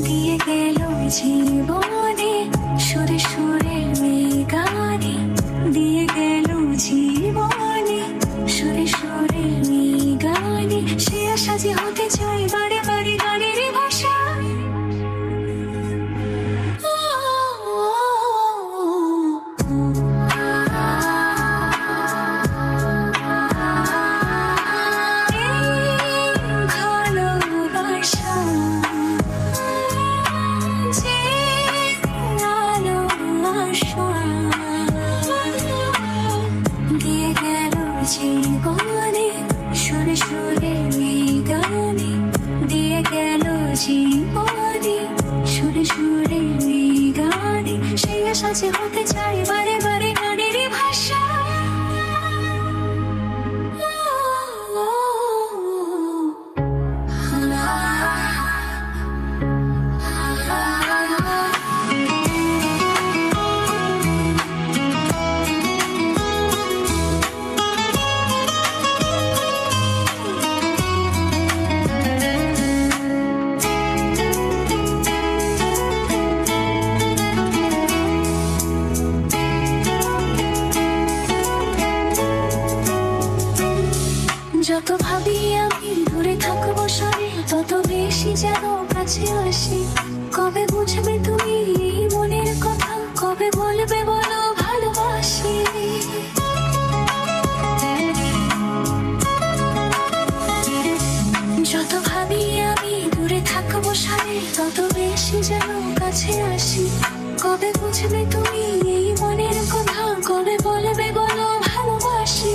দিয়ে গেল জীবনে সুরে সুরে গানে, দিয়ে গেল জীবনে সুরে সুরে গানে। সে আশা যে হতে চাই বারে বারে গানের ভাষা। জীবনে সুরে সুরে গানে, দিয়ে গেল জীবনে সুরে সুরে গানে। সেই আশা যে হতে চাই বারে বারে গানের ভাষা। যত ভাবি আমি দূরে থাকবো সরে, তত বেশি যেন কাছে আসি। কবে বুঝবে তুমি এই মনের কথা, কবে বলবে বলো ভালোবাসি। যত ভাবি আমি দূরে থাকবো সরে, তত বেশি যেন কাছে আসি। কবে বুঝবে তুমি এই মনের কথা, কবে বলবে বলো ভালোবাসি।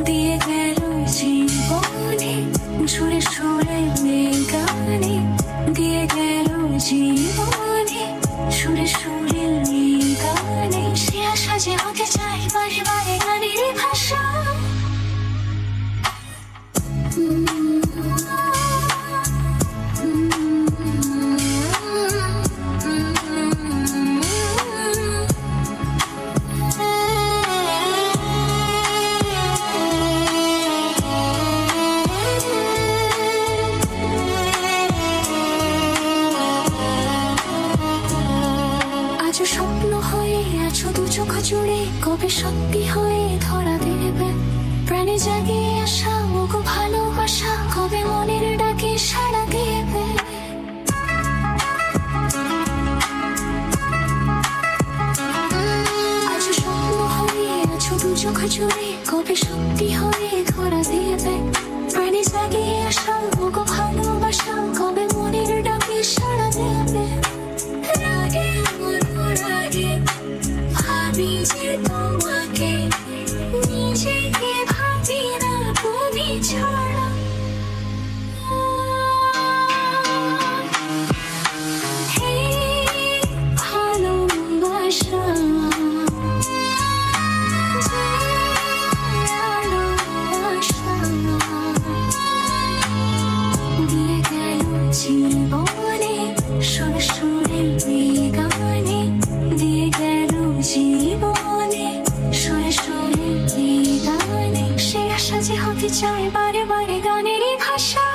দিয়ে গেল জীবনে সুরে সুরে গানে, দিয়ে গেল জীবনে সুরে সুরে গানে। সে আশা যে হতে চাই বারে বারে গানের ভাষা। স্বপ্ন হয়ে আছো দু চোখ জুড়ে, কবে সত্যি হয়ে ধরা দেবে প্রাণে জাগিয়ে আসা ওগো ভালোবাসা, কবে মনের ডাকে সাড়া দেবে। আজ স্বপ্ন হয়ে আছো দু চোখ জুড়ে, কবে সত্যি হয়ে ধরা দেবে প্রাণে জাগিয়ে আসা ওগো ভালোবাসা, কবে মনের ডাকে সাড়া দেবে। ভাবি যে তোমাকে, নিজেকে ভাবি না তুমি ছাড়া। হে ভালোবাসা, দিয়ে গেল জীবনে সুরে সুরে গানে, দিয়ে গেল জীবনে সুরে সুরে গানে। সে আশা যে হতে চাই বারে বারে গানের ভাষা।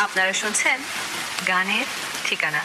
আপনারা শুনছেন গানের ঠিকানা।